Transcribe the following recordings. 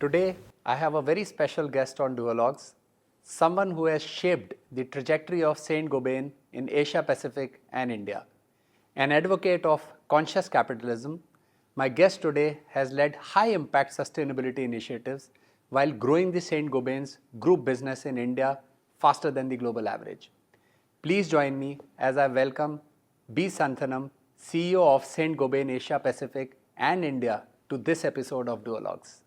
Today, I have a very special guest on Duologues, someone who has shaped the trajectory of Saint-Gobain in Asia Pacific and India. An advocate of conscious capitalism, my guest today has led high impact sustainability initiatives while growing the Saint-Gobain's group business in India faster than the global average. Please join me as I welcome B. Santhanam, CEO of Saint-Gobain Asia Pacific and India, to this episode of Duologues.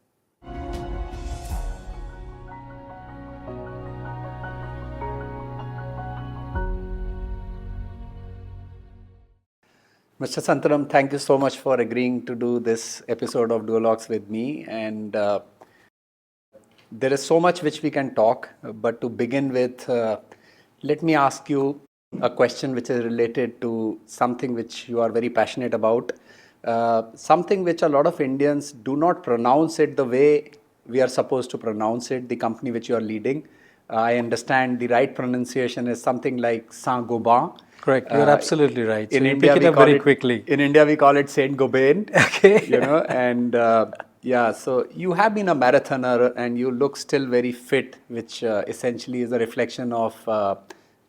Mr. Santhanam, thank you so much for agreeing to do this episode of Duologues with me. And there is so much which we can talk, but to begin with, let me ask you a question which is related to something which you are very passionate about, something which a lot of Indians do not pronounce it the way we are supposed to pronounce it, the company which you are leading. I understand the right pronunciation is something like Saint-Gobain. Correct. You're absolutely right. In so India, pick it up very quickly. In India, we call it Saint-Gobain. Okay. And yeah, so you have been a marathoner and you look still very fit, which essentially is a reflection of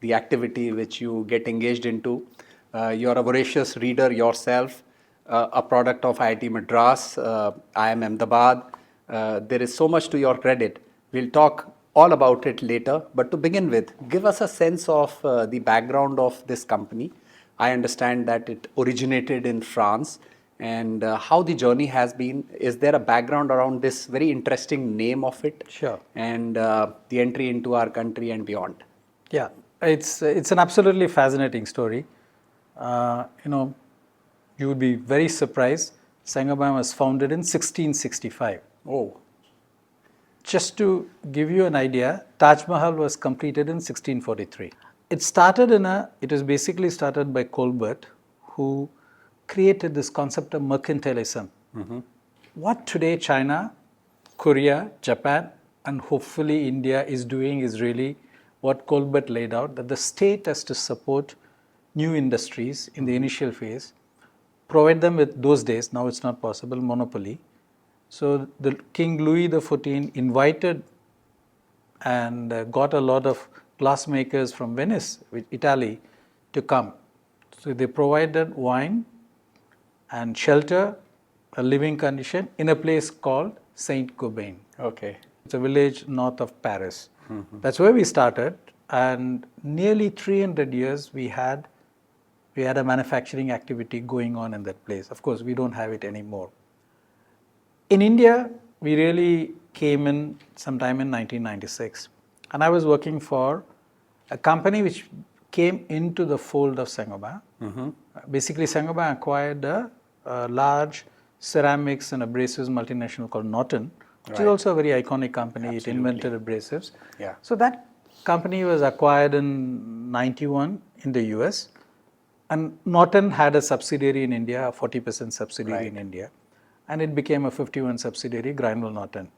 the activity which you get engaged into. You're a voracious reader yourself, a product of IIT Madras, IIM Ahmedabad. There is so much to your credit. We'll talk all about it later. But to begin with, give us a sense of the background of this company. I understand that it originated in France and how the journey has been. Is there a background around this very interesting name of it? Sure. And the entry into our country and beyond? Yeah, it's an absolutely fascinating story. You would be very surprised. Saint-Gobain was founded in 1665. Oh. Just to give you an idea, Taj Mahal was completed in 1643. It was basically started by Colbert, who created this concept of mercantilism. Mm-hmm. What today China, Korea, Japan, and hopefully India is doing is really what Colbert laid out, that the state has to support new industries in the initial phase, provide them with, those days, now it's not possible, monopoly. So the King Louis XIV invited and got a lot of glassmakers from Venice, Italy, to come. So they provided wine and shelter, a living condition in a place called Saint-Gobain. Okay. It's a village north of Paris. Mm-hmm. That's where we started, and nearly 300 years we had a manufacturing activity going on in that place. Of course, we don't have it anymore. In India, we really came in sometime in 1996, and I was working for a company which came into the fold of Saint-Gobain. Mm-hmm. Basically, Saint-Gobain acquired a large ceramics and abrasives multinational called Norton, which is also a very iconic company. Absolutely. It invented abrasives. Yeah. So that company was acquired in 91 in the US, and Norton had a subsidiary in India, a 40% subsidiary in India. And it became a 51 subsidiary, Granville Norton.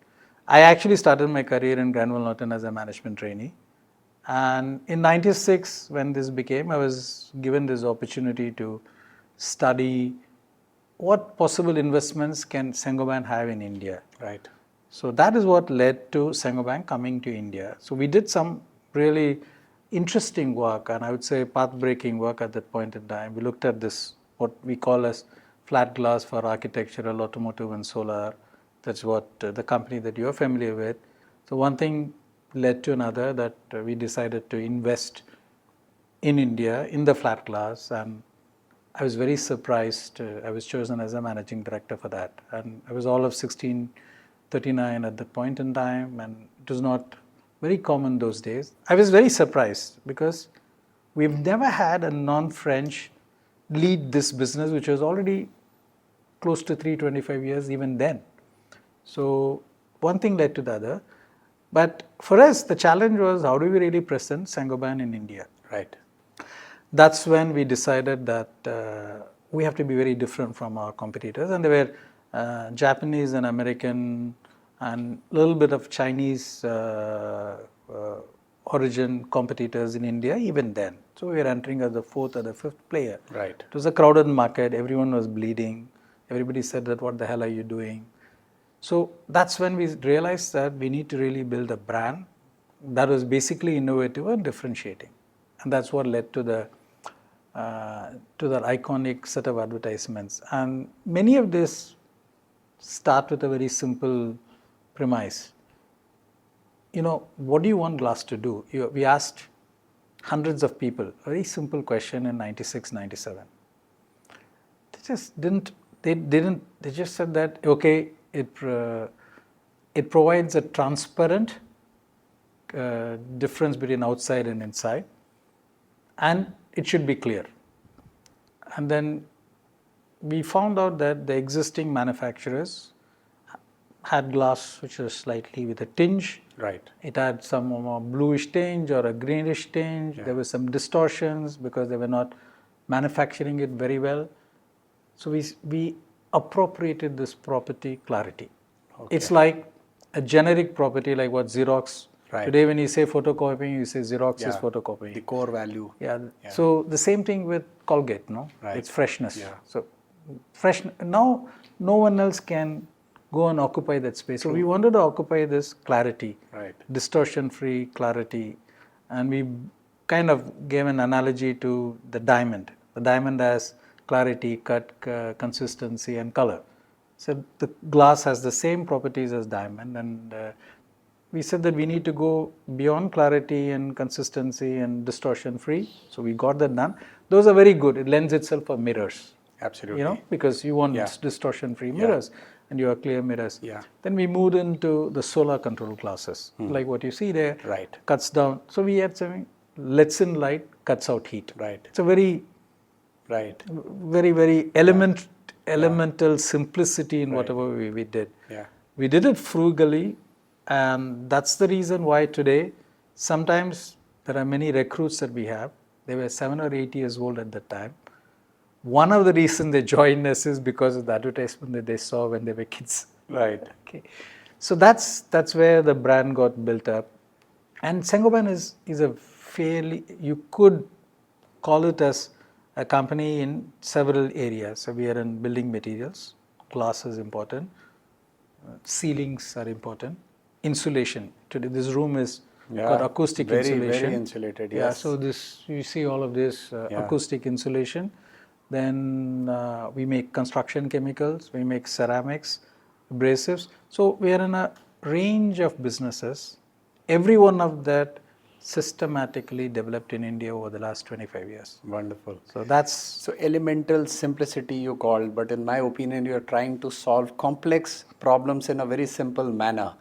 I actually started my career in Granville Norton as a management trainee. And in 96, when this became, I was given this opportunity to study what possible investments can Saint-Gobain have in India. Right. So that is what led to Saint-Gobain coming to India. So we did some really interesting work, and I would say path-breaking work at that point in time. We looked at this, what we call as flat glass for architectural, automotive, and solar. That's what the company that you're familiar with. So one thing led to another, that we decided to invest in India in the flat glass, and I was very surprised. I was chosen as a managing director for that, and I was all of 1639 at that point in time, and it was not very common those days. I was very surprised because we've never had a non-French lead this business, which was already close to 325 years even then. So one thing led to the other. But for us, the challenge was, how do we really present Saint-Gobain in India? Right. That's when we decided that we have to be very different from our competitors. And there were Japanese and American and a little bit of Chinese origin competitors in India even then. So we were entering as the fourth or the fifth player. Right. It was a crowded market. Everyone was bleeding. Everybody said that, what the hell are you doing? So that's when we realized that we need to really build a brand that was basically innovative and differentiating. And that's what led to that iconic set of advertisements. And many of this start with a very simple premise. What do you want glass to do? We asked hundreds of people a very simple question in 96, 97. They just they just said that, okay, it provides a transparent difference between outside and inside, and it should be clear. And then we found out that the existing manufacturers had glass which was slightly with a tinge. Right. It had some more bluish tinge or a greenish tinge. Yeah. There were some distortions because they were not manufacturing it very well. So we appropriated this property clarity. Okay. It's like a generic property like what Xerox. Right. Today when you say photocopying, you say Xerox is photocopying. The core value. Yeah. So the same thing with Colgate, no? Right. It's freshness. Yeah. So now no one else can go and occupy that space. True. So we wanted to occupy this clarity, right, distortion-free clarity, and we kind of gave an analogy to the diamond. The diamond has clarity, cut, consistency, and color. So the glass has the same properties as diamond, and we said that we need to go beyond clarity and consistency and distortion-free. So we got that done. Those are very good. It lends itself for mirrors. Absolutely. Because you want distortion-free mirrors. And you have clear mirrors. Yeah. Then we moved into the solar control glasses, like what you see there. Right. Cuts down. So we had something, lets in light, cuts out heat. Right. It's a very, very elemental simplicity in whatever we did. Yeah. We did it frugally, and that's the reason why today, sometimes there are many recruits that we have. They were 7 or 8 years old at that time. One of the reasons they joined us is because of the advertisement that they saw when they were kids. Right. Okay. So that's where the brand got built up. And Saint-Gobain is a fairly, you could call it as a company in several areas. So we are in building materials, glass is important, ceilings are important, insulation. Today this room is got acoustic insulation. Very insulated, yes. Yeah, so you see all of this acoustic insulation. Then we make construction chemicals, we make ceramics, abrasives. So we are in a range of businesses, every one of that systematically developed in India over the last 25 years. Wonderful. So that's... So elemental simplicity you called, but in my opinion, you are trying to solve complex problems in a very simple manner.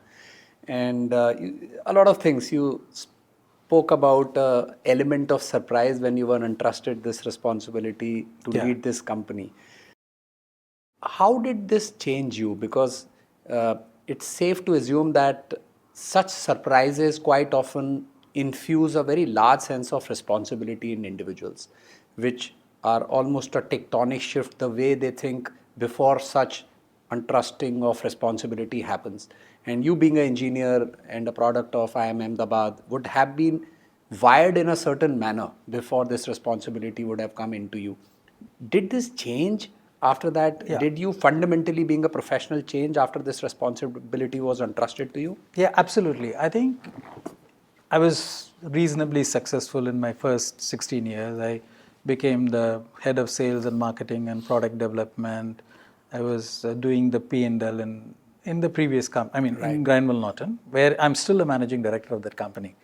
And a lot of things you spoke about element of surprise when you were entrusted this responsibility to lead this company. How did this change you? Because it's safe to assume that such surprises quite often infuse a very large sense of responsibility in individuals, which are almost a tectonic shift the way they think before such untrusting of responsibility happens. And you being an engineer and a product of IIM Ahmedabad would have been wired in a certain manner before this responsibility would have come into you. Did this change after that? Yeah. Did you fundamentally, being a professional, change after this responsibility was entrusted to you? Yeah, absolutely. I think I was reasonably successful in my first 16 years. I became the head of sales and marketing and product development. I was doing the P&L in the previous company, in Grindwell Norton, where I'm still the managing director of that company.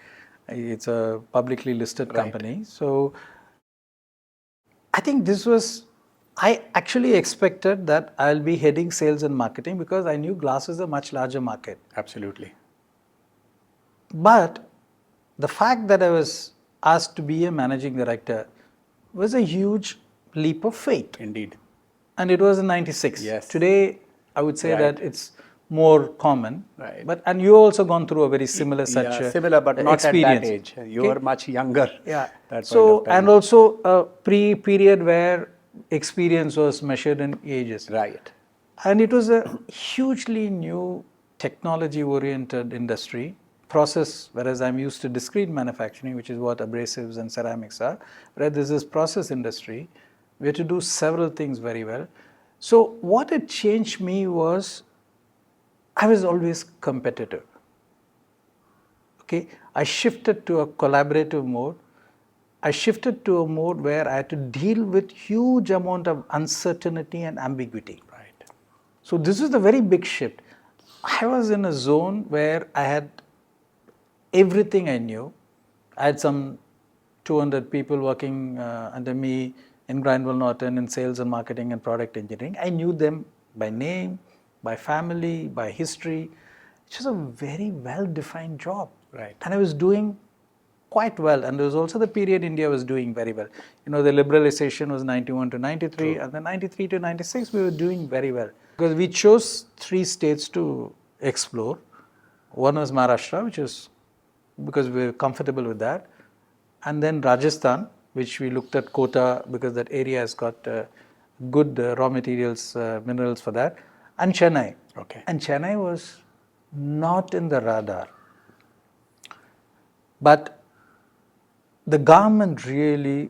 It's a publicly listed company. So I think I actually expected that I'll be heading sales and marketing because I knew glass is a much larger market. Absolutely. But the fact that I was asked to be a managing director was a huge leap of faith. Indeed. And it was in 96. Yes. Today, I would say that it's more common. Right. And you also gone through a very similar similar, but not experience. At that age. You were much younger. Yeah. So, and also a period where experience was measured in ages. Right. And it was a hugely new technology-oriented industry. Process, whereas I'm used to discrete manufacturing, which is what abrasives and ceramics are, whereas this is process industry. We had to do several things very well. So what had changed me was I was always competitive. Okay, I shifted to a collaborative mode. I shifted to a mode where I had to deal with huge amount of uncertainty and ambiguity. Right. So this is the very big shift. I was in a zone where I had everything I knew. I had some 200 people working under me in Grindwell Norton in sales and marketing and product engineering. I knew them by name, by family, by history. It was a very well-defined job. Right. And I was doing quite well. And there was also the period India was doing very well. You know, the liberalization was 91 to 93, True. and then 93 to 96, we were doing very well. Because we chose 3 states to explore. One was Maharashtra, which is because we were comfortable with that. And then Rajasthan, which we looked at Kota because that area has got good raw materials, minerals for that. And Chennai. Okay. And Chennai was not in the radar. But the government really,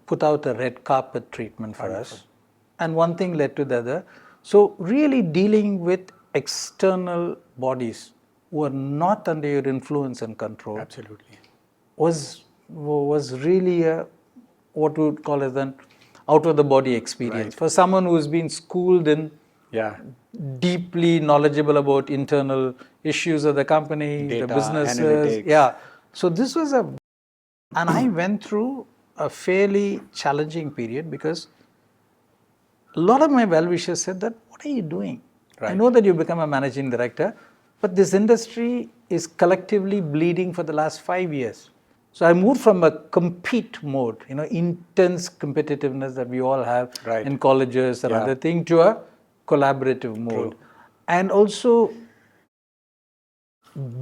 put out a red carpet treatment for us. And one thing led to the other. So really dealing with external bodies who are not under your influence and control Absolutely. was really a, what we would call as an out of the body experience. Right. For someone who's been schooled in, Yeah. deeply knowledgeable about internal issues of the company, Data, the businesses. analytics. Yeah. So this was and I went through a fairly challenging period because a lot of my well-wishers said that, what are you doing? I Right. know that you become a managing director, but this industry is collectively bleeding for the last 5 years. So I moved from a compete mode, intense competitiveness that we all have Right. in colleges and Yeah. other thing, to a collaborative mode. True. And also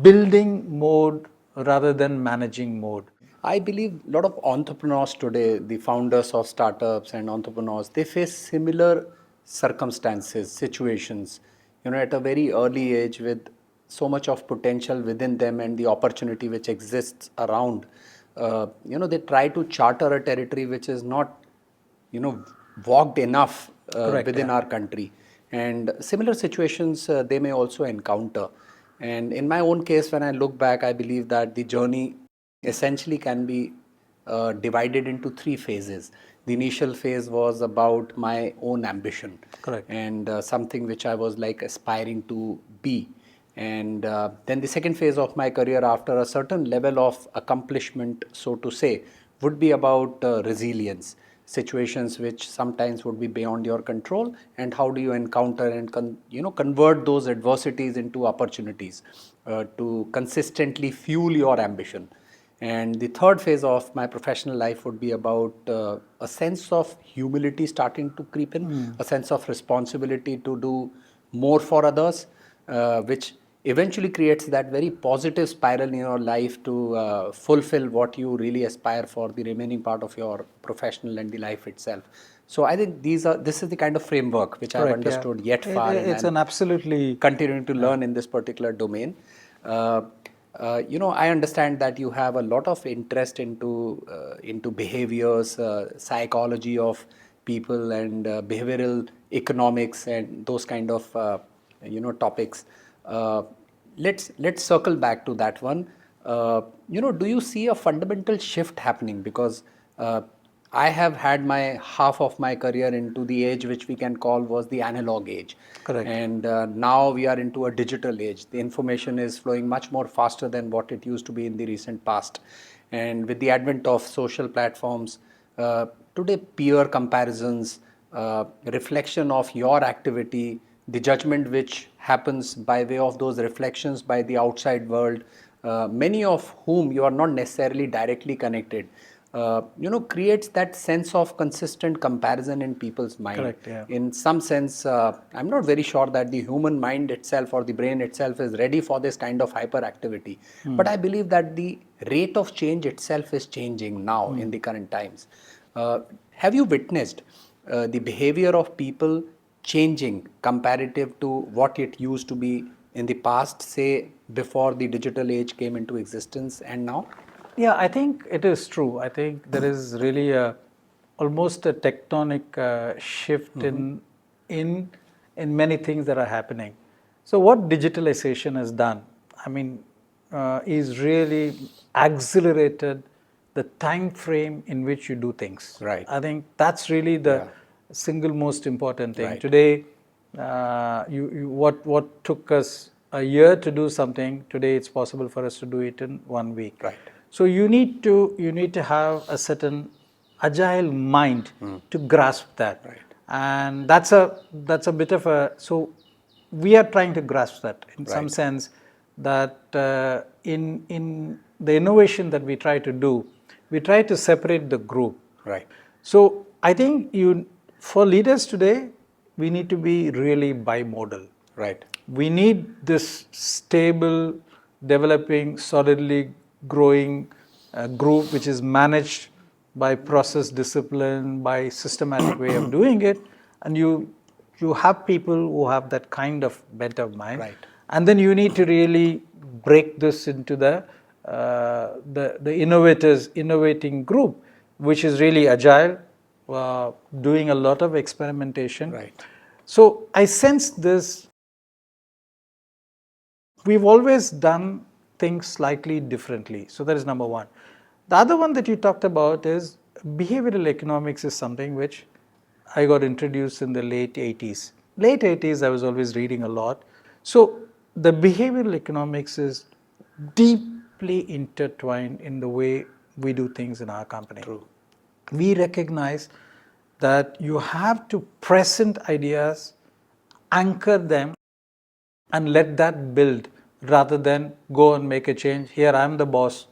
building mode rather than managing mode. I believe a lot of entrepreneurs today, the founders of startups and entrepreneurs, they face similar circumstances, situations, at a very early age with so much of potential within them and the opportunity which exists around. They try to charter a territory which is not, walked enough Correct, within yeah. our country. And similar situations they may also encounter. And in my own case, when I look back, I believe that the journey essentially can be divided into 3 phases. The initial phase was about my own ambition. Correct. And something which I was like aspiring to be. And then the second phase of my career, after a certain level of accomplishment, so to say, would be about resilience, situations which sometimes would be beyond your control, and how do you encounter and convert those adversities into opportunities to consistently fuel your ambition. And the third phase of my professional life would be about a sense of humility starting to creep in, a sense of responsibility to do more for others, which eventually creates that very positive spiral in your life to fulfill what you really aspire for the remaining part of your professional and the life itself. So I think this is the kind of framework which I have Correct, yeah. understood yet far, and It's I'm an absolutely continuing to learn in this particular domain. I understand that you have a lot of interest into behaviors, psychology of people, and behavioral economics, and those kind of topics. Let's circle back to that one. Do you see a fundamental shift happening? Because I have had my half of my career into the age which we can call was the analog age. Correct. And now we are into a digital age. The information is flowing much more faster than what it used to be in the recent past. And with the advent of social platforms, today peer comparisons, reflection of your activity, the judgment which happens by way of those reflections by the outside world, many of whom you are not necessarily directly connected, creates that sense of consistent comparison in people's mind. Correct, yeah. In some sense, I'm not very sure that the human mind itself or the brain itself is ready for this kind of hyperactivity. But I believe that the rate of change itself is changing now in the current times. Have you witnessed the behavior of people changing comparative to what it used to be in the past, say before the digital age came into existence, and now? Yeah, I think it is true. I think there is really almost a tectonic shift in many things that are happening. So what digitalization has done, I mean, is really accelerated the time frame in which you do things. Right. I think that's really the Yeah. single most important thing. Right. Today, what took us a year to do something, today it's possible for us to do it in 1 week. Right. So you need to have a certain agile mind to grasp that. Right. And that's a bit of a, so we are trying to grasp that in some Right. sense, that in the innovation that we try to do, we try to separate the group. Right. So I think for leaders today, we need to be really bimodal. Right. We need this stable, developing, solidly growing group which is managed by process discipline, by systematic way of doing it, and you have people who have that kind of bent of mind. Right. And then you need to really break this into the innovating group, which is really agile, doing a lot of experimentation. Right. So I sense this. We've always done things slightly differently. So that is number one. The other one that you talked about is behavioral economics is something which I got introduced in the late 80s. Late 80s, I was always reading a lot. So the behavioral economics is deeply intertwined in the way we do things in our company. True. We recognize that you have to present ideas, anchor them, and let that build rather than go and make a change. Here, I'm the boss,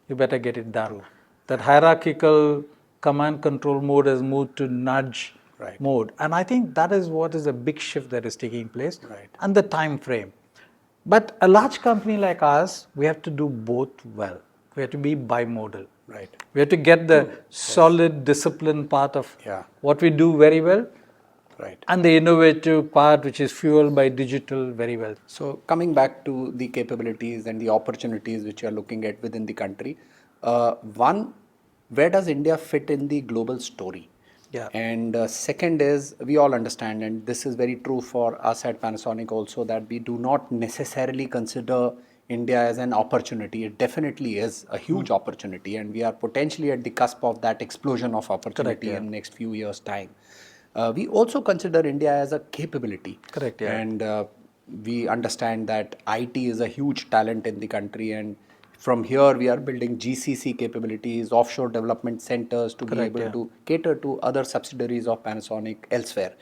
you better get it done. True. That hierarchical command control mode has moved to nudge Right. mode. And I think that is what is a big shift that is taking place. Right. And the time frame. But a large company like ours, we have to do both well. We have to be bimodal. Right. We have to get the solid discipline part of what we do very well. Right. And the innovative part, which is fueled by digital, very well. So coming back to the capabilities and the opportunities which you are looking at within the country, one, where does India fit in the global story? Yeah. And second is, we all understand, and this is very true for us at Panasonic also, that we do not necessarily consider India as an opportunity. It definitely is a huge opportunity, and we are potentially at the cusp of that explosion of opportunity. Correct, yeah. in next few years' time. We also consider India as a capability. Correct, yeah. And we understand that IT is a huge talent in the country, and from here we are building GCC capabilities, offshore development centers to be able to cater to other subsidiaries of Panasonic elsewhere.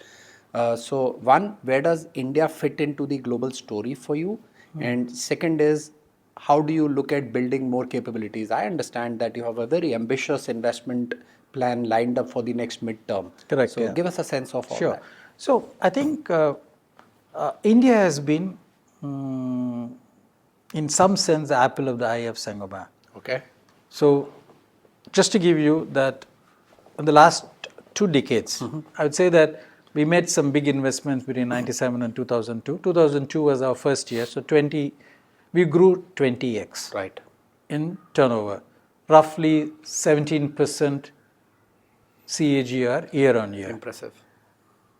So one, where does India fit into the global story for you? And second is, how do you look at building more capabilities? I understand that you have a very ambitious investment plan lined up for the next midterm. Correct, So yeah. give us a sense of all Sure. that. So I think India has been, in some sense, the apple of the eye of Saint-Gobain. Okay. So just to give you that, in the last 2 decades, I would say that we made some big investments between 97 and 2002. 2002 was our first year, so we grew 20x Right. in turnover, roughly 17% CAGR year on year. Impressive.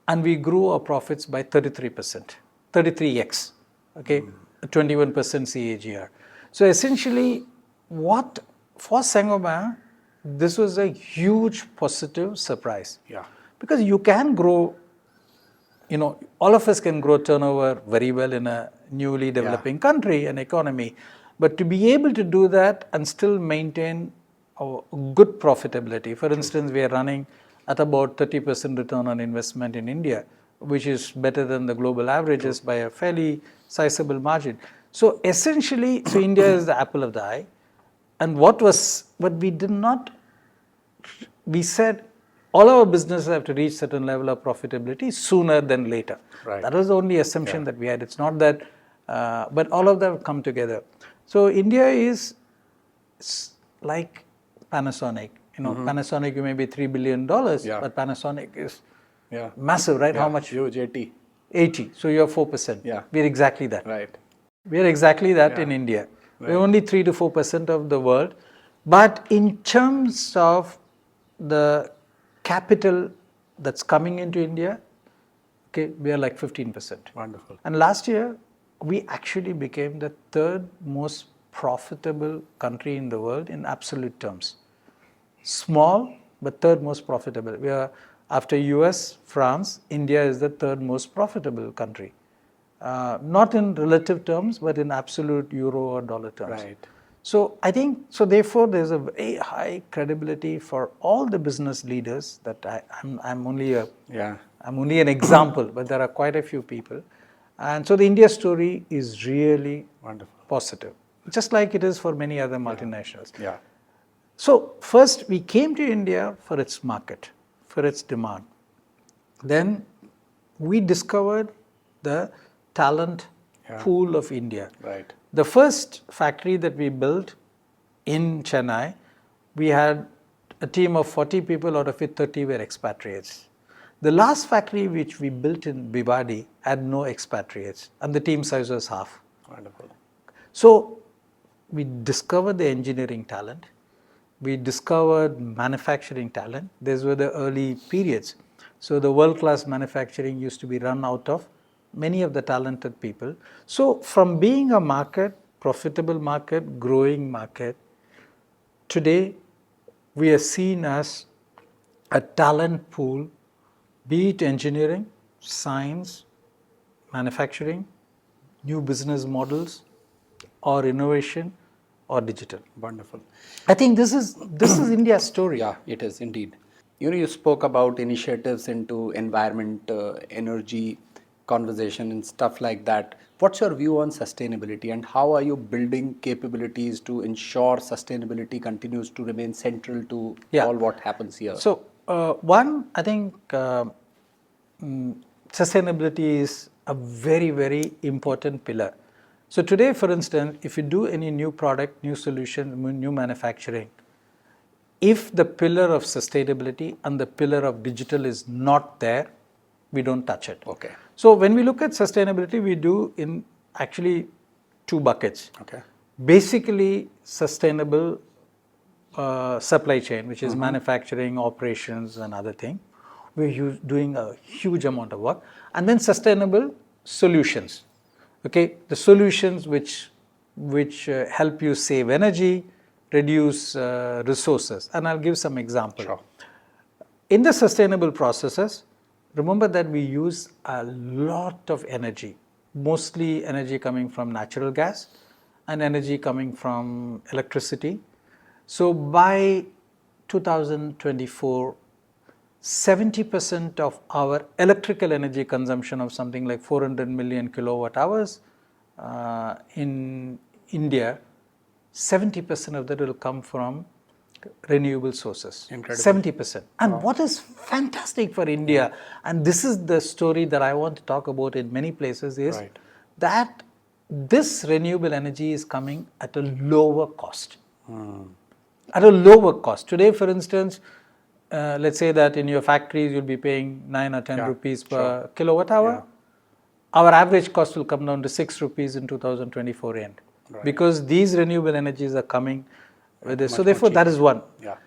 And we grew our profits by 33%, 33x, okay, 21% CAGR. So essentially, what for Saint-Gobain, this was a huge positive surprise. Yeah. Because you can grow, all of us can grow turnover very well in a newly developing country and economy. But to be able to do that and still maintain a good profitability, for instance, we are running at about 30% return on investment in India, which is better than the global averages by a fairly sizable margin. So essentially, India is the apple of the eye. And what we did not, we said all our businesses have to reach certain level of profitability sooner than later. Right. That was the only assumption that we had. It's not that, but all of them come together. So India is like Panasonic. Panasonic, you may be $3 billion, but Panasonic is massive, right? How much? Huge, 80. 80. So you're 4%. Yeah. We're exactly that. Right. We're exactly that in India. We're only 3 to 4% of the world. But in terms of the capital that's coming into India, okay, we are like 15%. Wonderful. And last year, we actually became the third most profitable country in the world in absolute terms. Small, but third most profitable. We are, after US, France, India is the third most profitable country. Not in relative terms, but in absolute euro or dollar terms. Right. So I think, so therefore there's a very high credibility for all the business leaders that I'm only I'm only an example, but there are quite a few people. And so the India story is really Wonderful. positive, just like it is for many other multinationals. Yeah. So first we came to India for its market, for its demand. Then we discovered the talent pool of India. Right. The first factory that we built in Chennai, we had a team of 40 people, out of which 30 were expatriates. The last factory which we built in Bhiwadi had no expatriates, and the team size was half. Wonderful. So we discovered the engineering talent, we discovered manufacturing talent. These were the early periods. So the world-class manufacturing used to be run out of many of the talented people. So from being a market, profitable market, growing market, today we are seen as a talent pool, be it engineering, science, manufacturing, new business models, or innovation, or digital. Wonderful. I think this is India's story. Yeah, it is indeed. You spoke about initiatives into environment, energy, conversation, and stuff like that. What's your view on sustainability, and how are you building capabilities to ensure sustainability continues to remain central to all what happens here? So, one, I think sustainability is a very, very important pillar. So today, for instance, if you do any new product, new solution, new manufacturing, if the pillar of sustainability and the pillar of digital is not there, we don't touch it. Okay. So when we look at sustainability, we do in actually two buckets. Okay. Basically, sustainable supply chain, which is manufacturing, operations, and other thing. We're doing a huge amount of work. And then sustainable solutions. Okay, the solutions which help you save energy, reduce resources. And I'll give some examples. Sure. In the sustainable processes, remember that we use a lot of energy, mostly energy coming from natural gas and energy coming from electricity. So by 2024, 70% of our electrical energy consumption of something like 400 million kilowatt hours in India, 70% of that will come from renewable sources. Incredible. 70%. And what is fantastic for India, and this is the story that I want to talk about in many places, is that this renewable energy is coming at a lower cost. At a lower cost. Today, for instance, let's say that in your factories you'll be paying 9 or 10 rupees per kilowatt hour. Our average cost will come down to 6 rupees in 2024 end. Because these renewable energies are coming with this. So therefore, that is one.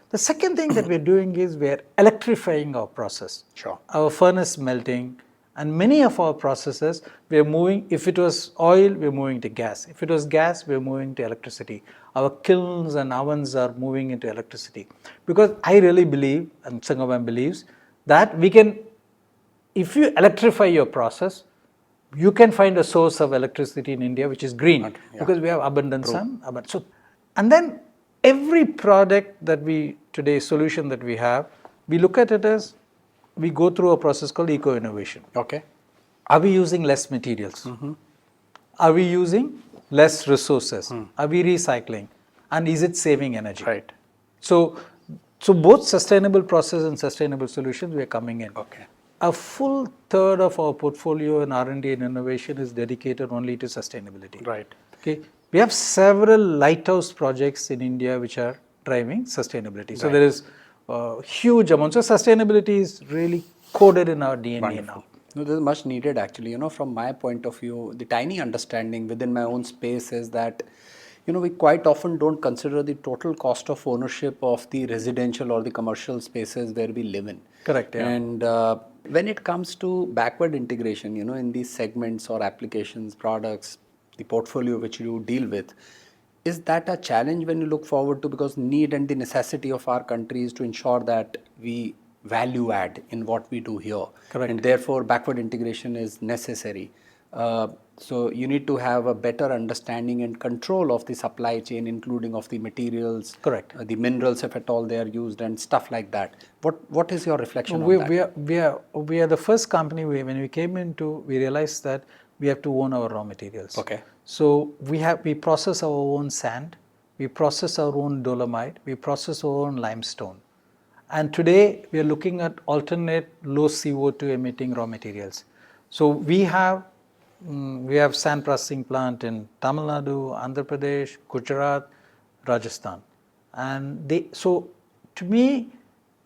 The second thing that we're doing is we're electrifying our process. Our furnace melting, and many of our processes, we're moving, if it was oil, we're moving to gas. If it was gas, we're moving to electricity. Our kilns and ovens are moving into electricity. Because I really believe, and Saint-Gobain believes, that we can, if you electrify your process, you can find a source of electricity in India which is green, because we have abundant sun. So, and then every product that we, today, solution that we have, we look at it as, we go through a process called eco-innovation. Okay. Are we using less materials? Are we using less resources? Are we recycling? And is it saving energy? Right. So both sustainable process and sustainable solutions, we are coming in. Okay. A full third of our portfolio in R&D and innovation is dedicated only to sustainability. Right. Okay. We have several lighthouse projects in India which are driving sustainability. So there is a huge amount. So sustainability is really coded in our DNA now. No, this is much needed actually. From my point of view, the tiny understanding within my own space is that, we quite often don't consider the total cost of ownership of the residential or the commercial spaces where we live in. Correct. Yeah. And when it comes to backward integration, in these segments or applications, products, the portfolio which you deal with. Is that a challenge when you look forward to, because need and the necessity of our country is to ensure that we value add in what we do here, Correct. and therefore backward integration is necessary. So you need to have a better understanding and control of the supply chain, including of the materials, Correct. the minerals if at all they are used, and stuff like that. What is your reflection we, on that? we are the first company, when we came into, we realized that we have to own our raw materials. Okay. So we process our own sand, we process our own dolomite, we process our own limestone. And today we are looking at alternate low CO2 emitting raw materials. So we have sand processing plant in Tamil Nadu, Andhra Pradesh, Gujarat, Rajasthan. And so to me,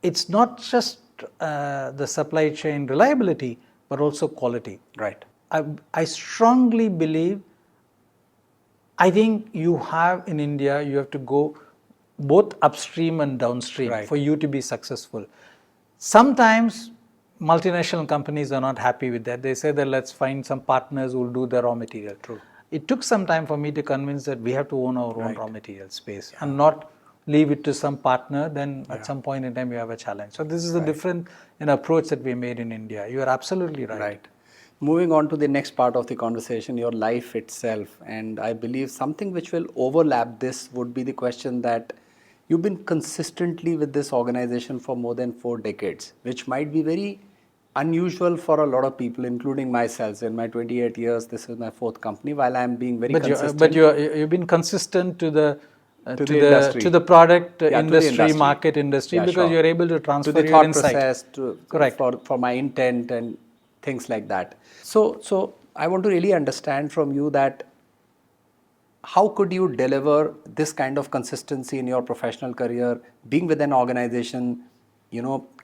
it's not just the supply chain reliability, but also quality. Right. I strongly believe, I think you have in India, you have to go both upstream and downstream Right. for you to be successful. Sometimes multinational companies are not happy with that. They say that let's find some partners who will do the raw material. True. It took some time for me to convince that we have to own our own Right. raw material space and not leave it to some partner. Then at some point in time you have a challenge. So this is a different approach that we made in India. You are absolutely right. Right. Moving on to the next part of the conversation, your life itself. And I believe something which will overlap this would be the question that you've been consistently with this organization for more than 4 decades, which might be very unusual for a lot of people, including myself. In my 28 years, this is my 4th company, while I'm being very consistent. You've been consistent to the industry. to the product Yeah, to the industry, industry. market industry, Yeah, because sure. you're able to transfer to the your thought insight. process, Correct. for my intent and things like that. So I want to really understand from you that how could you deliver this kind of consistency in your professional career, being with an organization,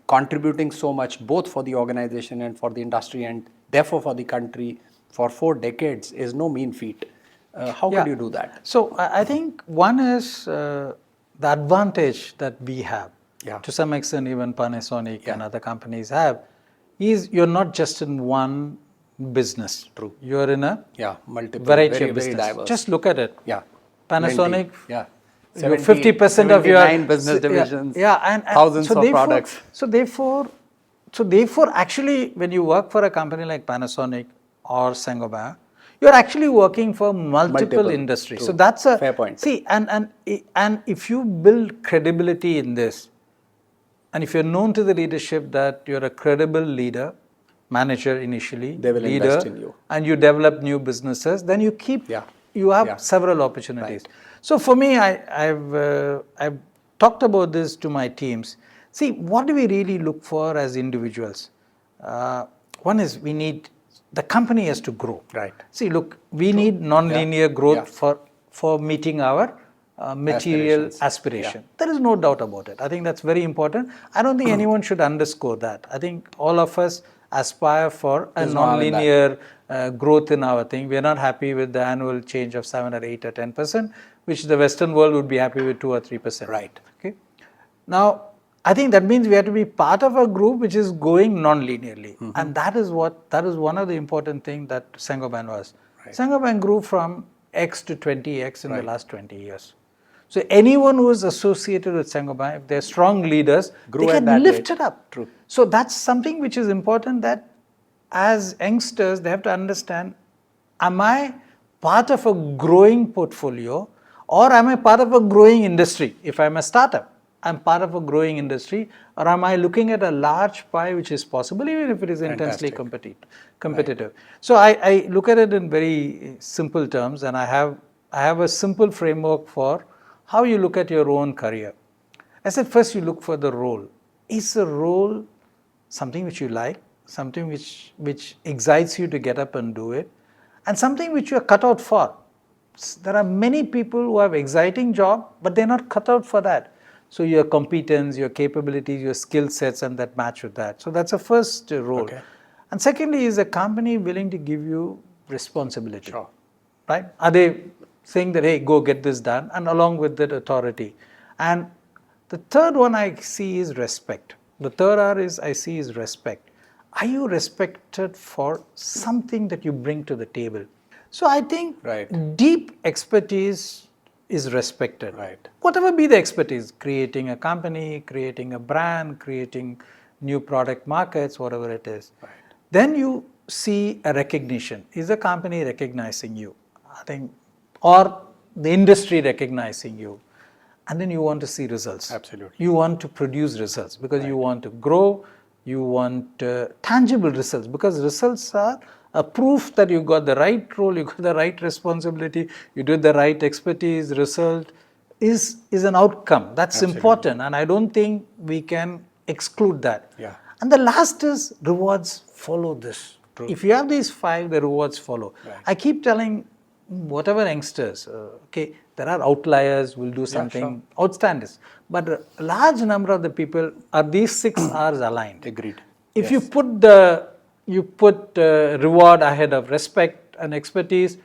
contributing so much both for the organization and for the industry and therefore for the country for 4 decades is no mean feat. How could you do that? So I think one is the advantage that we have, to some extent even Panasonic and other companies have, is you're not just in one business. True. You're in a multiple, variety very, of very business. diverse. Just look at it. Yeah. Panasonic. Plenty. Yeah. 50% of your 79 business divisions. and thousands of products. So therefore, actually, when you work for a company like Panasonic or Saint-Gobain, you're actually working for multiple industries. True. So that's a fair point. See, and if you build credibility in this, and if you're known to the leadership that you're a credible leader, manager initially, they will leader, invest in you, and you develop new businesses, then you have several opportunities. Right. So for me, I've talked about this to my teams. See, what do we really look for as individuals? One is the company has to grow. Right. See, look, we need non-linear growth for meeting our material aspiration. There is no doubt about it. I think that's very important. I don't think anyone should underscore that. I think all of us aspire for a non-linear growth in our thing. We are not happy with the annual change of 7 or 8 or 10%, which the Western world would be happy with 2 or 3%. Right. Okay. Now, I think that means we have to be part of a group which is going non-linearly. And that is one of the important things that Saint-Gobain was. Right. Saint-Gobain grew from X to 20X in the last 20 years. So anyone who is associated with Saint-Gobain, if they're strong leaders, they can lift it up. True. So that's something which is important, that as youngsters, they have to understand, am I part of a growing portfolio or am I part of a growing industry? If I'm a startup, I'm part of a growing industry, or am I looking at a large pie which is possible even if it is intensely competitive? Right. So I look at it in very simple terms, and I have a simple framework for how you look at your own career. I said first you look for the role. Is the role something which you like, something which excites you to get up and do it, and something which you are cut out for? There are many people who have exciting job, but they're not cut out for that. So your competence, your capabilities, your skill sets, and that match with that. So that's a first role. Okay. And secondly, is a company willing to give you responsibility? Sure. Right? Are they saying that, hey, go get this done, and along with that authority? And the third one I see is respect. The third R I see is respect. Are you respected for something that you bring to the table? So I think Right. deep expertise is respected. Right. Whatever be the expertise, creating a company, creating a brand, creating new product markets, whatever it is. Right. Then you see a recognition. Is the company recognizing you? I think, or the industry recognizing you? And then you want to see results. Absolutely. You want to produce results because you Right. want to grow, you want tangible results, because results are a proof that you got the right role, you got the right responsibility, you did the right expertise. Result is an outcome. That's Absolutely. important, and I don't think we can exclude that. Yeah. And the last is rewards follow this. True. If you have these five, the rewards follow. Right. I keep telling whatever youngsters, okay, there are outliers, will do something outstanding. But a large number of the people are these 6 R's aligned. Agreed. If Yes. you put reward ahead of respect and expertise,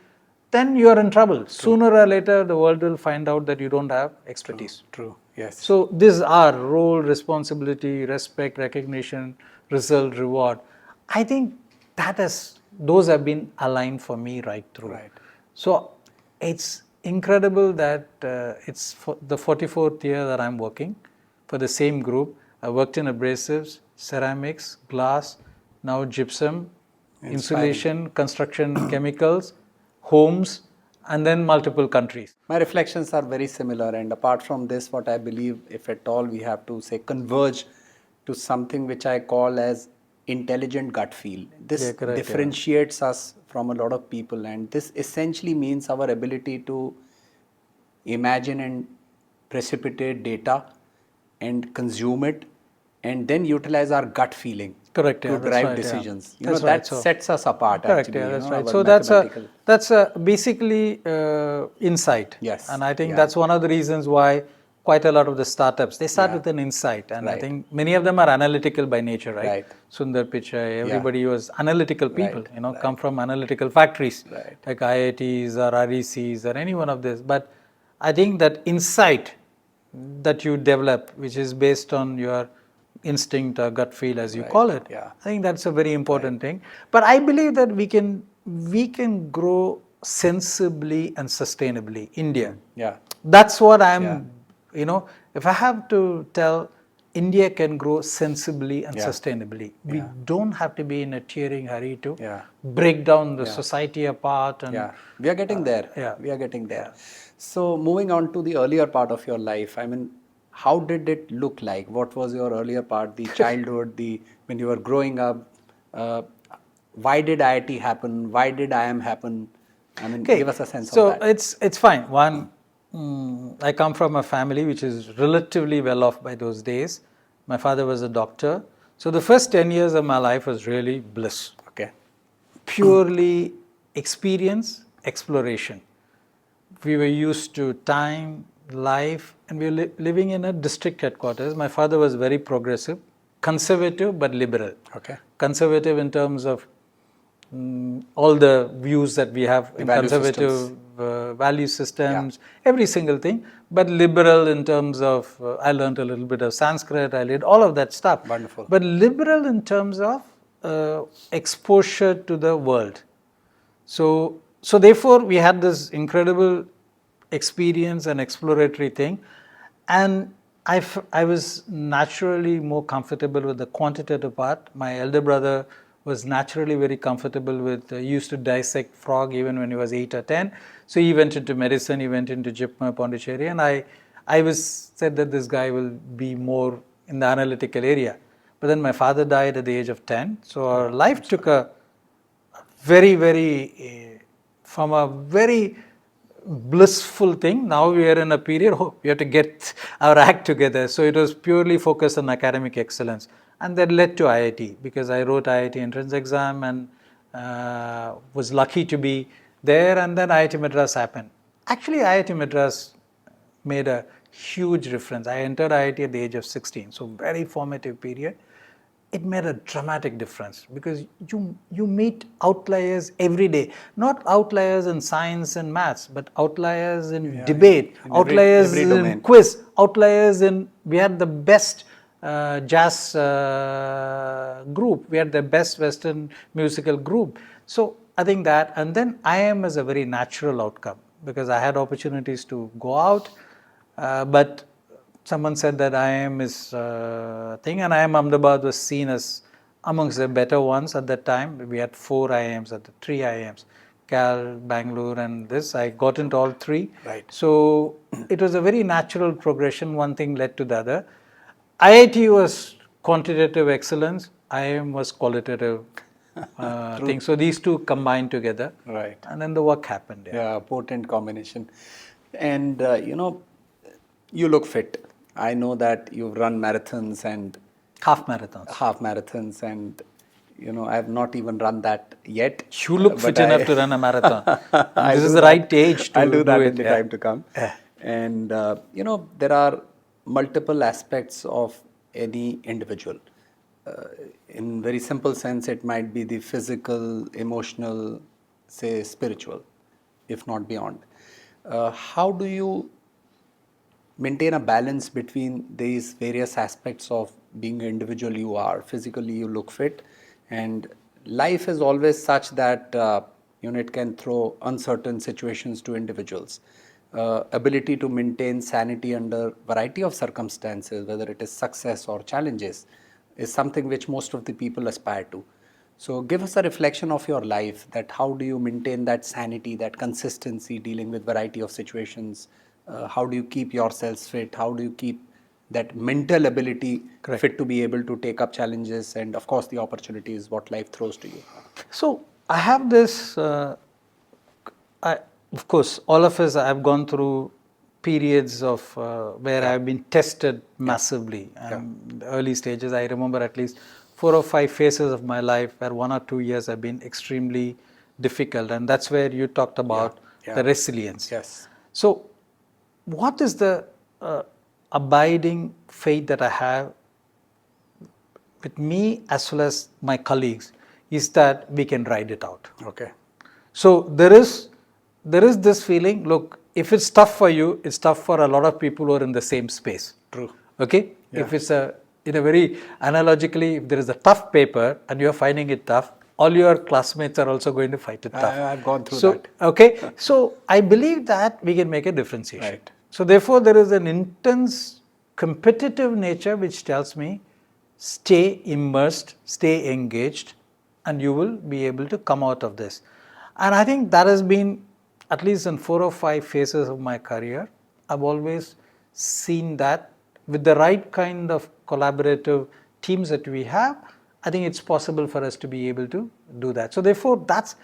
then you are in trouble. Sooner or later, the world will find out that you don't have expertise. True. Yes. So these are role, responsibility, respect, recognition, result, reward. I think those have been aligned for me right through. Right. So it's incredible that it's for the 44th year that I'm working for the same group. I worked in abrasives, ceramics, glass, now gypsum, insulation, construction chemicals, homes, and then multiple countries. My reflections are very similar, and apart from this, what I believe, if at all, we have to say converge to something which I call as intelligent gut feel. This Yeah, correct, differentiates us from a lot of people, and this essentially means our ability to imagine and precipitate data and consume it, and then utilize our gut feeling Correct, to yeah, that's drive right, yeah. decisions. You That's know, right, that so- sets us apart. Correct, Actually, yeah, you that's know, right. our So mathematical- that's basically insight. Yes, And I think yeah. that's one of the reasons why quite a lot of the startups, they start Yeah. with an insight. And I Right. think many of them are analytical by nature, right? Right. Sundar Pichai, everybody was analytical people, Right, come from analytical factories, Right. like IITs or RECs or any one of this. But I think that insight that you develop, which is based on your instinct or gut feel, as you Right, call it, yeah. I think that's a very important thing. But I believe that we can grow sensibly and sustainably. India. Yeah. That's what I'm, Yeah. if I have to tell, India can grow sensibly and Yeah. sustainably. We Yeah. don't have to be in a tearing hurry to Yeah. break down the Yeah. society apart. And Yeah, we are getting there. yeah. We are getting there. So, moving on to the earlier part of your life, I mean, how did it look like? What was your earlier part, the childhood, when you were growing up? Uh, why did IIT happen? Why did IIM happen? I mean, give us a sense so of that. it's fine. One, I come from a family which is relatively well off by those days. My father was a doctor. So the first 10 years of my life was really bliss. Okay. Purely experience, exploration. We were used to time, life, and we were living in a district headquarters. My father was very progressive, conservative but liberal. Okay. Conservative in terms of all the views that we have in value conservative systems. Value systems, every single thing, but liberal in terms of, I learned a little bit of Sanskrit, I did all of that stuff. Wonderful. But liberal in terms of exposure to the world. So therefore, we had this incredible experience and exploratory thing. And I was naturally more comfortable with the quantitative part. My elder brother was naturally very comfortable with, used to dissect frog even when he was 8 or 10. So he went into medicine, he went into JIPMER, Pondicherry, and I was said that this guy will be more in the analytical area. But then my father died at the age of 10. So our life took a from a very blissful thing. Now we are in a period, we have to get our act together. So it was purely focused on academic excellence. And that led to IIT, because I wrote IIT entrance exam and was lucky to be there. And then IIT Madras happened. Actually, IIT Madras made a huge difference. I entered IIT at the age of 16, so very formative period. It made a dramatic difference, because you meet outliers every day. Not outliers in science and maths, but outliers in debate, in outliers every in domain. quiz, outliers in, we had the best jazz group, we had the best Western musical group. So I think that, and then IIM is a very natural outcome because I had opportunities to go out, but someone said that IIM is a thing, and IIM Ahmedabad was seen as amongst the better ones at that time. We had 4 IIMs, at the 3 IIMs, Cal, Bangalore, and this. I got into all 3. Right. So it was a very natural progression. One thing led to the other. IIT was quantitative excellence. IIM was qualitative thing. So these two combined together. Right. And then the work happened. Yeah, potent combination. And you look fit. I know that you've run marathons and Half marathons. half marathons, and I have not even run that yet. You look but fit enough to run a marathon. I'll This is do the that. right age to I'll do that it. in the time to come. And there are multiple aspects of any individual. In very simple sense, it might be the physical, emotional, say spiritual, if not beyond. How do you maintain a balance between these various aspects of being an individual you are? Physically you look fit, and life is always such that it can throw uncertain situations to individuals. Ability to maintain sanity under variety of circumstances, whether it is success or challenges, is something which most of the people aspire to. So give us a reflection of your life, that how do you maintain that sanity, that consistency dealing with variety of situations? How do you keep yourselves fit? How do you keep that mental ability fit to be able to take up challenges and of course the opportunities what life throws to you? So I have this, of course, all of us have gone through periods of where I've been tested massively. And the early stages, I remember at least 4 or 5 phases of my life where 1 or 2 years have been extremely difficult. And that's where you talked about the resilience. Yes. So what is the abiding faith that I have with me as well as my colleagues is that we can ride it out. Okay. So there is this feeling, look, if it's tough for you, it's tough for a lot of people who are in the same space. True. Okay? Yeah. If it's in a very analogically, if there is a tough paper and you're finding it tough, all your classmates are also going to fight it tough. I've gone through that. Okay? So I believe that we can make a differentiation. Right. So therefore there is an intense competitive nature which tells me stay immersed, stay engaged, and you will be able to come out of this. And I think that has been, at least in 4 or 5 phases of my career, I've always seen that with the right kind of collaborative teams that we have, I think it's possible for us to be able to do that. So therefore, that's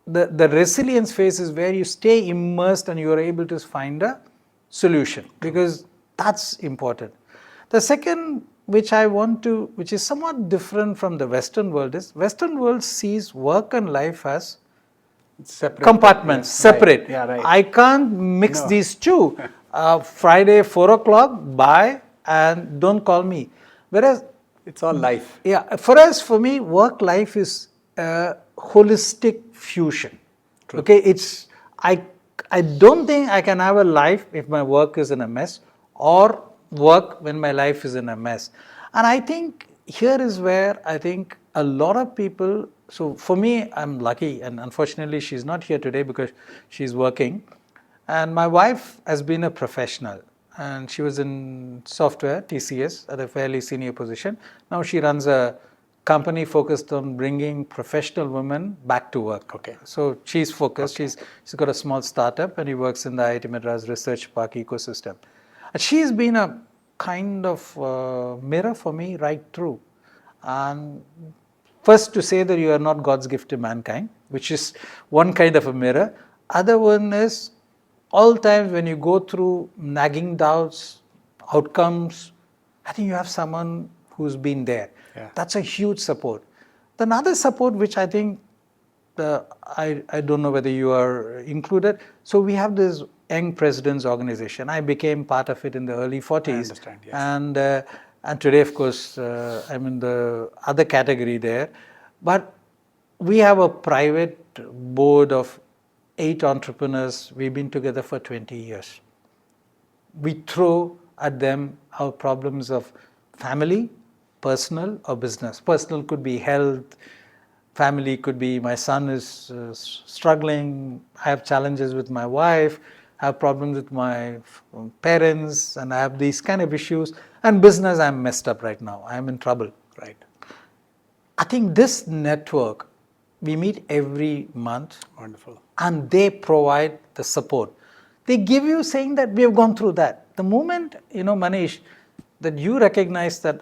the resilience phase is where you stay immersed and you are able to find a solution, because that's important. The second, which is somewhat different from the Western world, is Western world sees work and life as Separate compartments, separate. Right. Yeah, right. I can't mix these two. Friday, 4 o'clock, bye, and don't call me. Whereas it's all life. Yeah, for me, work life is a holistic fusion. True. Okay, I don't think I can have a life if my work is in a mess, or work when my life is in a mess. And I think here is where I think a lot of people, so for me, I'm lucky, and unfortunately she's not here today because she's working. And my wife has been a professional, and she was in software, TCS, at a fairly senior position. Now she runs a company focused on bringing professional women back to work. Okay. So she's focused. Okay. She's got a small startup, and he works in the IIT Madras Research Park ecosystem. And she's been a kind of mirror for me right through. And first, to say that you are not God's gift to mankind, which is one kind of a mirror. Other one is all times when you go through nagging doubts, outcomes, I think you have someone who's been there. Yeah. That's a huge support. The another support which I think, I don't know whether you are included. So we have this Young Presidents Organization. I became part of it in the early 40s. I understand, yes. And today, of course, I'm in the other category there. But we have a private board of 8 entrepreneurs. We've been together for 20 years. We throw at them our problems of family, personal, or business. Personal could be health, family could be my son is struggling, I have challenges with my wife, I have problems with my parents, and I have these kind of issues. And business, I'm messed up right now. I'm in trouble. Right. I think this network, we meet every month. Wonderful. And they provide the support. They give you saying that we have gone through that. The moment, Manish, that you recognize that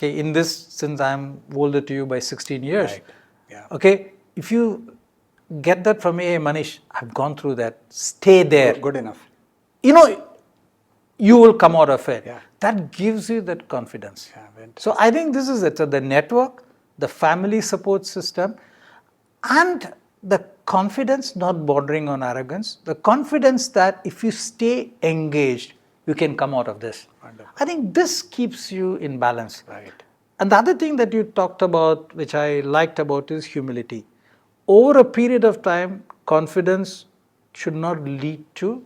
in this, since I'm older to you by 16 years, Right. Yeah. okay, if you get that from me, hey, Manish, I've gone through that, stay there. Good enough. You will come out of it. Yeah. That gives you that confidence. Yeah, fantastic. So I think this is it. So the network, the family support system, and the confidence not bordering on arrogance, the confidence that if you stay engaged, you can come out of this. Wonderful. I think this keeps you in balance. Right. And the other thing that you talked about, which I liked about, is humility. Over a period of time, confidence should not lead to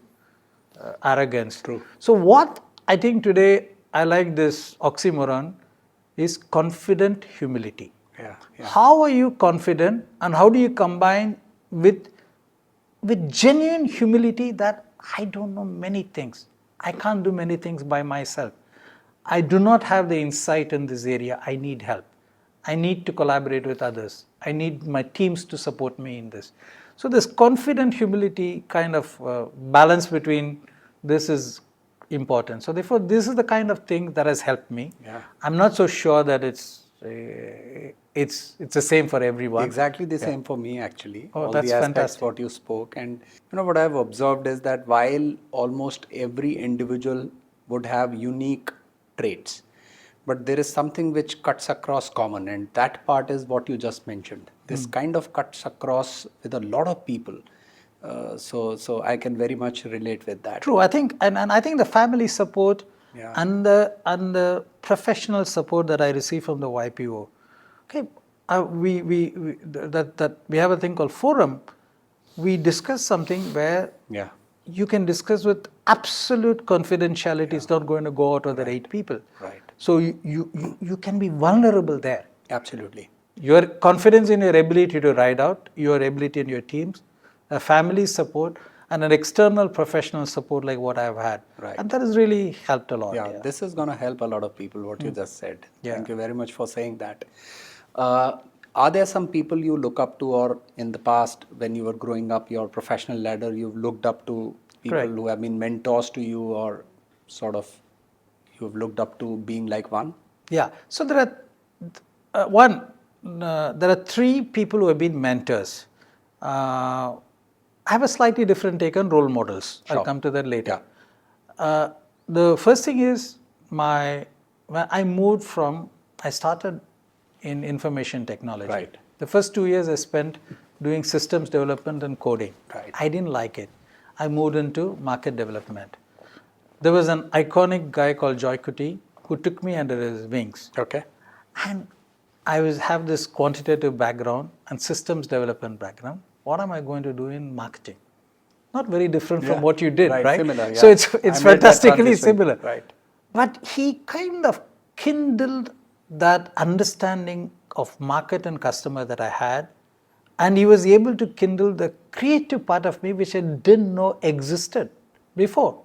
arrogance. True. So what I think today, I like this oxymoron, is confident humility. Yeah. Yeah. How are you confident, and how do you combine with genuine humility that I don't know many things. I can't do many things by myself. I do not have the insight in this area. I need help. I need to collaborate with others. I need my teams to support me in this. So this confident humility kind of balance between this is important. So therefore, this is the kind of thing that has helped me. Yeah. I'm not so sure that it's the same for everyone. Exactly the same for me, actually. Oh, All that's the aspects fantastic. what you spoke. And what I've observed is that while almost every individual would have unique traits, but there is something which cuts across common, and that part is what you just mentioned. This kind of cuts across with a lot of people. So I can very much relate with that. True, I think, and I think the family support Yeah. and the professional support that I receive from the YPO. Okay, we have a thing called forum. We discuss something where Yeah. you can discuss with absolute confidentiality. It's not going to go out other 8 people. Right. So you can be vulnerable there. Absolutely. Your confidence in your ability to ride out, your ability in your teams, a family support, and an external professional support like what I've had. Right. And that has really helped a lot. Yeah, this is going to help a lot of people, what you just said. Yeah. Thank you very much for saying that. Are there some people you look up to, or in the past when you were growing up your professional ladder, you've looked up to people Correct. who have been mentors to you, or sort of you've looked up to being like one? Yeah. So there are 3 people who have been mentors. I have a slightly different take on role models. Sure. I'll come to that later. Yeah. The first thing is when I started in information technology. Right. The first 2 years I spent doing systems development and coding. Right. I didn't like it. I moved into market development. There was an iconic guy called Joy Kuti who took me under his wings. Okay. And I have this quantitative background and systems development background. What am I going to do in marketing? Not very different from what you did, right? Similar, yeah. So it's I made that fantastically transition. similar. Right. But he kind of kindled that understanding of market and customer that I had, and he was able to kindle the creative part of me which I didn't know existed before.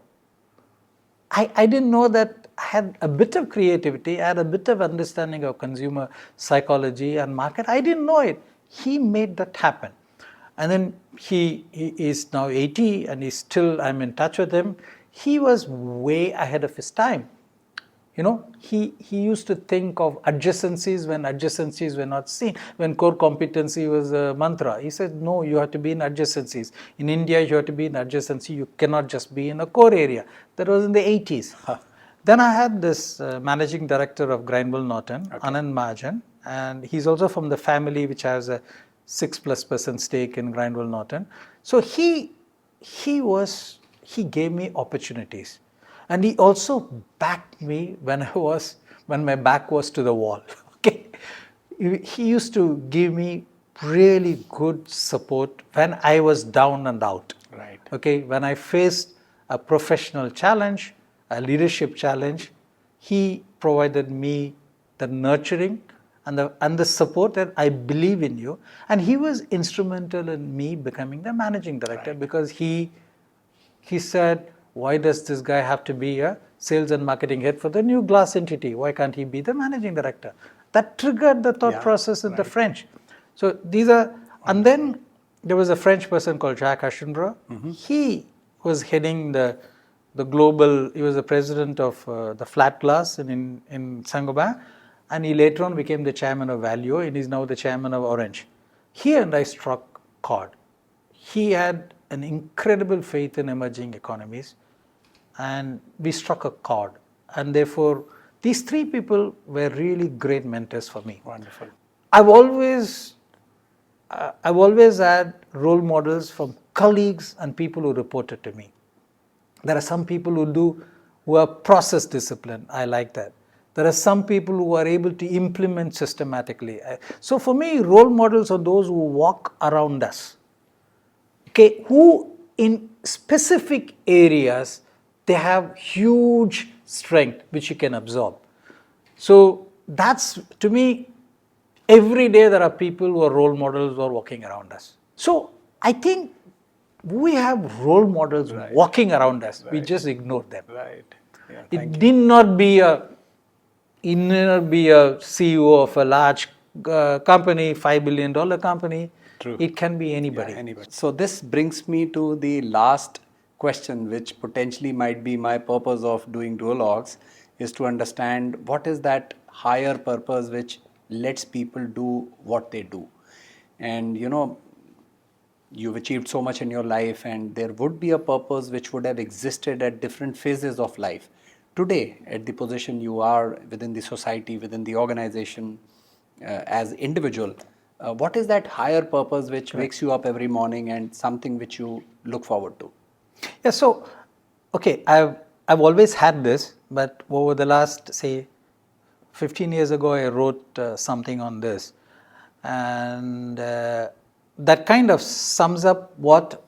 I didn't know that I had a bit of creativity, I had a bit of understanding of consumer psychology and market. I didn't know it. He made that happen. And then he is now 80 and I'm in touch with him. He was way ahead of his time. He used to think of adjacencies when adjacencies were not seen, when core competency was a mantra. He said, no, you have to be in adjacencies. In India, you have to be in adjacency. You cannot just be in a core area. That was in the 80s. Then I had this managing director of Grindwell Norton, Anand Mahajan, and he's also from the family which has a 6+% stake in Grindwell Norton. So he gave me opportunities. And he also backed me when my back was to the wall. Okay, he used to give me really good support when I was down and out. Right. Okay, when I faced a professional challenge, a leadership challenge, he provided me the nurturing and the support that I believe in you. And he was instrumental in me becoming the managing director, because he said, why does this guy have to be a sales and marketing head for the new glass entity? Why can't he be the managing director? That triggered the thought process in the French. So these are, and then there was a French person called Jacques Aschenbroich. He was heading the global, he was the president of the flat glass in Saint-Gobain, and he later on became the chairman of Valeo, and he's now the chairman of Orange. He and I struck chord. He had an incredible faith in emerging economies, and we struck a chord. And therefore, these three people were really great mentors for me. Wonderful. I've always had role models from colleagues and people who reported to me. There are some people who are process disciplined. I like that. There are some people who are able to implement systematically. So for me, role models are those who walk around us. Okay, who in specific areas, they have huge strength which you can absorb. So that's, to me, every day there are people who are role models who are walking around us. So I think we have role models walking around us. We just ignore them. Right. Yeah, It need not be a CEO of a large company, $5 billion company. True. It can be anybody. Yeah, anybody. So this brings me to the last question, which potentially might be my purpose of doing Duologues, is to understand what is that higher purpose which lets people do what they do. And you've achieved so much in your life, and there would be a purpose which would have existed at different phases of life. Today, at the position you are within the society, within the organization, as individual, what is that higher purpose which wakes you up every morning and something which you look forward to? Yeah, so, okay, I've always had this, but over the last, say, 15 years ago, I wrote something on this. And that kind of sums up what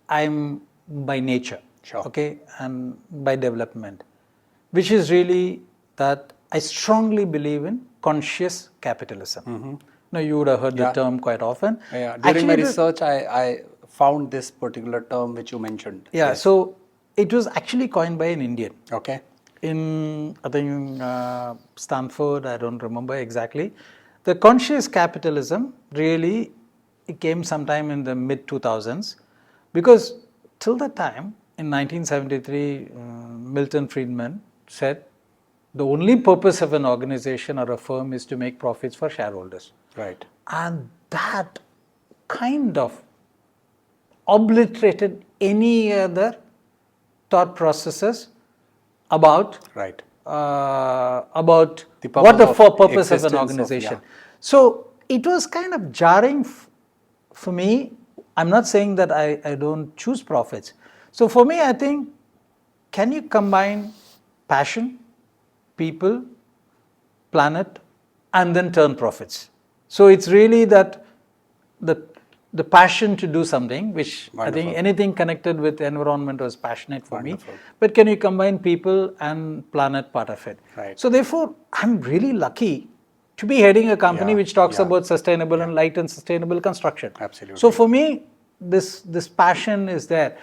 I'm by nature, okay, and by development, which is really that I strongly believe in conscious capitalism. Now, you would have heard the term quite often. Yeah. During my research, I found this particular term which you mentioned. Yeah, so it was actually coined by an Indian. Okay. In, I think, Stanford, I don't remember exactly. The conscious capitalism really, it came sometime in the mid 2000s, because till that time, in 1973, Milton Friedman said, the only purpose of an organization or a firm is to make profits for shareholders. Right. And that kind of obliterated any other thought processes about what the purpose of an organization. So it was kind of jarring for me. I'm not saying that I don't choose profits. So for me, I think, can you combine passion, people, planet, and then turn profits? So it's really that the passion to do something, which I think anything connected with environment was passionate for me. But can you combine people and planet part of it? Right. So therefore, I'm really lucky to be heading a company which talks about sustainable and light and sustainable construction. Absolutely. So for me, this passion is there.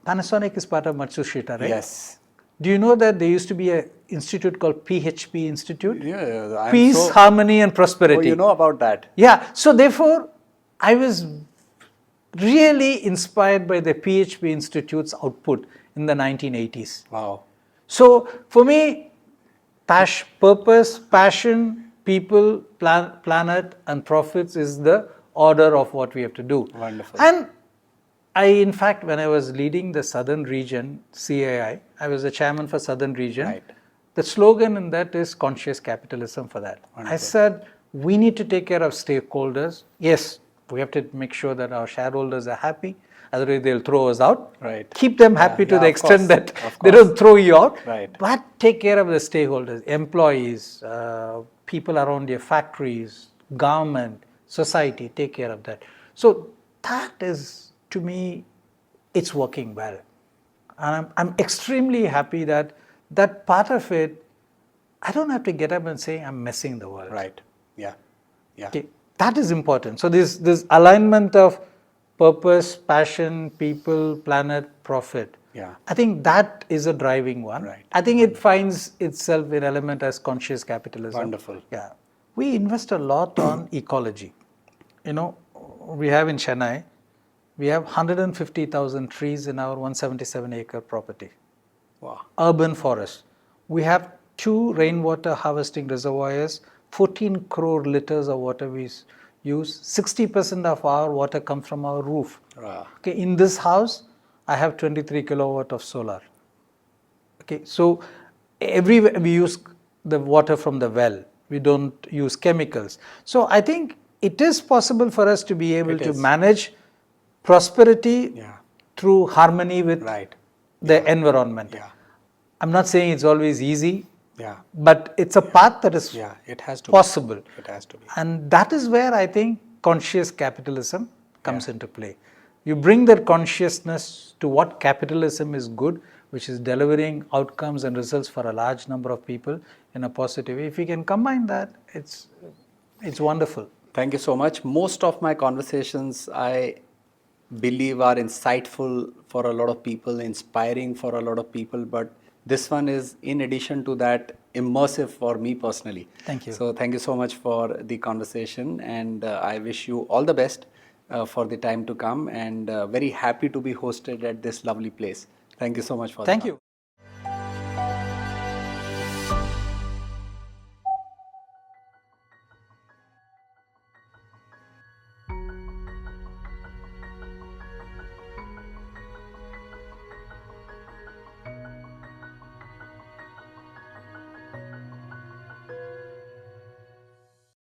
Panasonic is part of Matsushita, right? Yes. Do you know that there used to be an institute called PHP Institute? Yeah. Peace, Harmony and Prosperity. Oh, you know about that? Yeah. So therefore, I was really inspired by the PHP Institute's output in the 1980s. Wow. So for me, purpose, passion, people, planet and profits is the order of what we have to do. Wonderful. And in fact, when I was leading the Southern Region, CAI, I was the chairman for Southern Region. Right. The slogan in that is conscious capitalism for that. Wonderful. I said, we need to take care of stakeholders. Yes, we have to make sure that our shareholders are happy. Otherwise, they'll throw us out. Right. Keep them happy to the extent that they don't throw you out. Right. But take care of the stakeholders, employees, people around your factories, government, society. Take care of that. So that is, to me, it's working well. And I'm extremely happy that part of it I don't have to get up and say I'm messing the world. Right. Yeah. Yeah. Okay, that is important. So this alignment of purpose, passion, people, planet, profit. Yeah. I think that is a driving one. Right. I think it finds itself in element as conscious capitalism. Wonderful. Yeah. We invest a lot on ecology. You know, we have in Chennai, we have 150,000 trees in our 177-acre property. Wow. Urban forest. We have 2 rainwater harvesting reservoirs, 14 crore liters of water we use. 60% of our water comes from our roof. Okay, in this house, I have 23 kilowatt of solar. Okay, so everywhere we use the water from the well. We don't use chemicals. So I think it is possible for us to be able It to is. manage prosperity Yeah. through harmony with Right. the environment. Yeah. I'm not saying it's always easy, Yeah. but it's a path that is Yeah. It has to possible. be. It has to be. And that is where I think conscious capitalism comes into play. You bring that consciousness to what capitalism is good, which is delivering outcomes and results for a large number of people in a positive way. If we can combine that, it's wonderful. Thank you so much. Most of my conversations, I believe, are insightful for a lot of people, inspiring for a lot of people. But this one is, in addition to that, immersive for me personally. Thank you. So, thank you so much for the conversation. And I wish you all the best for the time to come. And very happy to be hosted at this lovely place. Thank you so much for Thank the you.